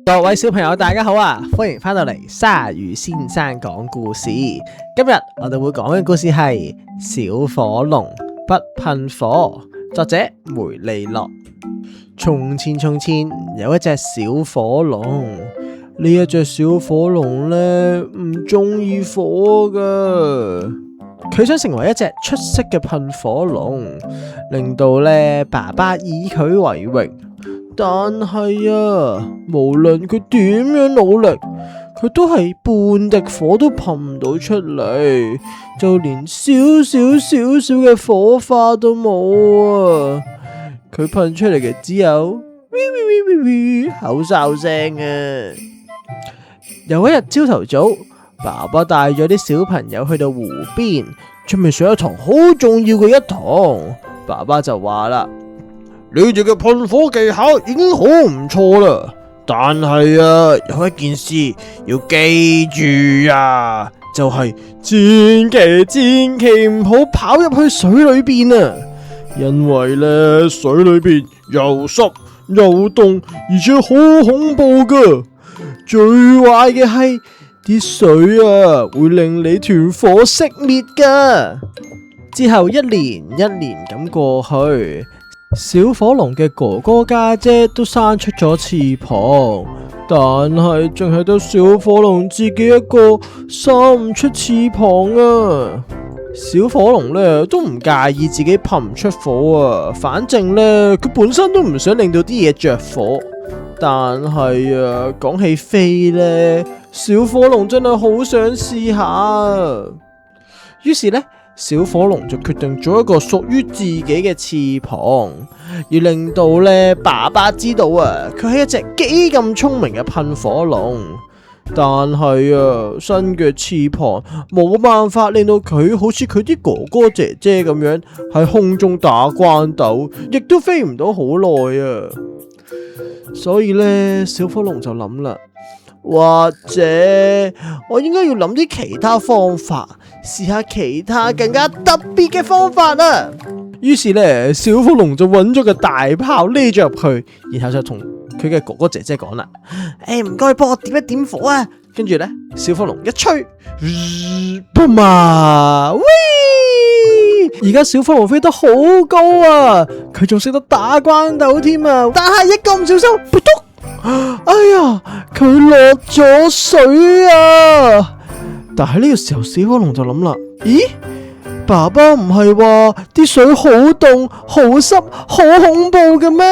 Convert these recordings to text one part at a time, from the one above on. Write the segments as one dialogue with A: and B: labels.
A: 各位小朋友大家好啊，歡迎翻到嚟鯊魚先生講故事。今日我哋會講嘅故事係小火龍不噴火，作者梅利諾。從前有一隻小火龍，呢一隻小火龍呢唔中意火噶，佢想成為一隻出色嘅噴火龍，令到呢爸爸以佢為榮。但係啊，無論佢點樣努力，佢都係半滴火都噴唔到出嚟，就連少少嘅火花都冇啊！佢噴出嚟嘅只有口哨聲啊！有一日朝頭早，爸爸帶咗啲小朋友去到湖邊，準備上一堂好重要嘅一堂。爸爸就話啦：你哋嘅噴火技巧已經好唔錯啦，但係啊，有一件事要記住啊，就係千祈唔好跑入去水裏邊啊，因為呢水裏邊又濕又凍，而且好恐怖噶。最壞嘅係啲水啊，會令你團火熄滅噶。之後一年咁過去，小火龍嘅哥哥家姐都生出咗翅膀，但係淨係得小火龍自己一個生唔出翅膀啊！小火龍呢都唔介意自己噴唔出火啊，反正呢佢本身都唔想令到啲嘢着火。但係啊，講起飛呢，小火龍真係好想試下。於是呢，小火龍就決定做一個屬於自己嘅翅膀，要令到呢爸爸知道啊，佢係一隻幾咁聰明嘅噴火龍。但係啊，新嘅翅膀冇辦法令到佢好似佢啲哥哥姐姐咁樣喺空中打關斗，亦都飛唔到好耐啊。所以呢，小火龍就諗啦，或者我應該要諗啲其他方法，試下其他更加特別嘅方法啊！於是呢，小火龍就揾咗個大炮匿咗入去，然後就同佢嘅哥哥姐姐講啦：唔該，幫我點一點火啊！跟住呢，小火龍一吹，砰啊！而家小火龍飛得好高啊！佢仲識得打關斗添啊！但係一個唔小心，噗嘟！哎呀，佢落咗水啊！但係呢個時候，小火龍就諗啦：咦，爸爸唔係話啲水好凍、好濕、好恐怖嘅咩？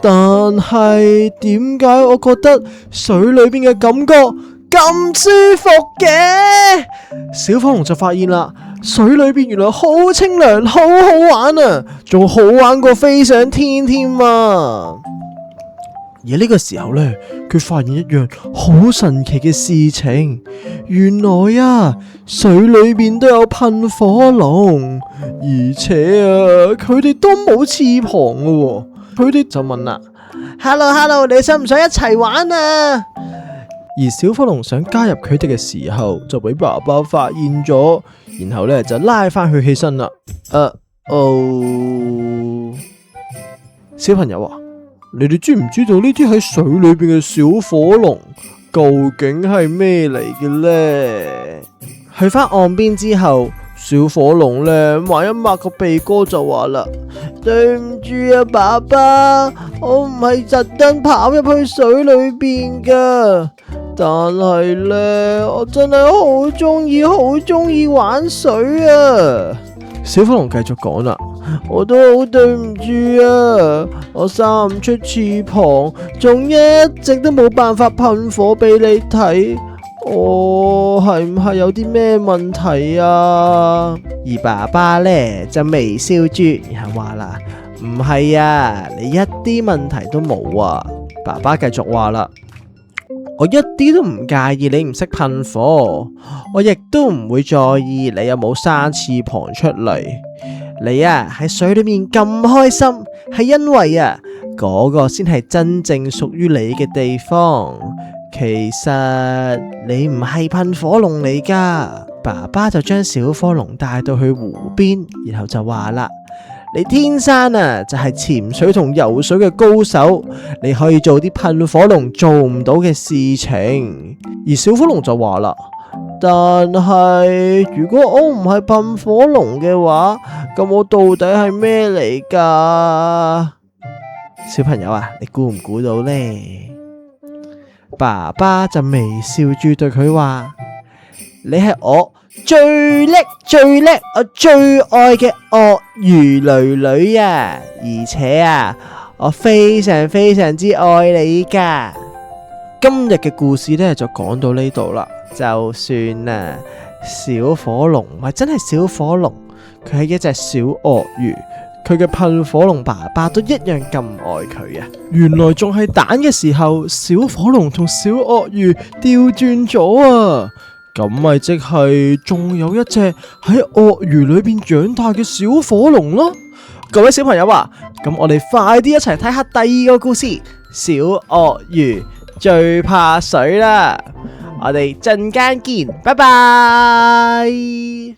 A: 但係點解我覺得水裏邊嘅感覺咁舒服嘅？小火龍就發現啦，水裏邊原來好清涼，好好玩啊，仲好玩過飛上天添啊！而呢個時候呢，佢發現一樣好神奇嘅事情，原來啊，水裏面都有噴火龍，而且啊，佢哋都冇翅膀嘅。佢哋就問啦：Hello， 你想唔想一齊玩啊？而小火龍想加入佢哋嘅時候，就俾爸爸發現咗，然後呢就拉翻佢起身啦。小朋友啊，你哋知唔知道呢啲喺水裏邊嘅小火龍究竟係咩嚟嘅呢？去翻岸邊之後，小火龍呢抹一抹個鼻哥就話啦：對唔住啊，爸爸，我唔係特登跑入去水裏邊噶，但係呢，我真係好中意玩水啊！小火龍繼續講啦：我都好對唔住啊，我生唔出翅膀，仲一直都冇辦法噴火俾你睇。我係唔係有啲咩問題啊？而爸爸呢就微笑住，然後話啦：唔係啊，你一啲問題都冇啊。爸爸繼續話啦：我一啲都唔介意你唔識噴火，我亦都唔會在意你有冇生翅膀出嚟。你啊喺水裏面咁開心，係因為啊嗰個先係真正屬於你嘅地方。其實你唔係噴火龍嚟噶。爸爸就將小火龍帶到去湖邊，然後就話啦：你天生就係潛水同游水嘅高手，你可以做啲噴火龍做唔到嘅事情。而小火龍就話啦，但係如果我唔係噴火龍嘅話，咁我到底係咩嚟㗎？小朋友啊，你估唔估到呢？爸爸就微笑住對佢話：你係我最叻、我最愛嘅鱷魚女女啊！而且我非常之愛你噶。今日嘅故事呢，就講到呢度啦。就算小火龍唔係真係小火龍，佢係一隻小鱷魚。佢嘅噴火龍爸爸都一樣咁愛佢啊！原來仲係蛋嘅時候，小火龍同小鱷魚調轉咗啊！咁咪即係仲有一隻喺鱷魚裏邊長大嘅小火龍咯！各位小朋友啊，咁我哋快啲一齊睇下第二個故事《小鱷魚最怕水》啦！我哋陣間見，拜拜。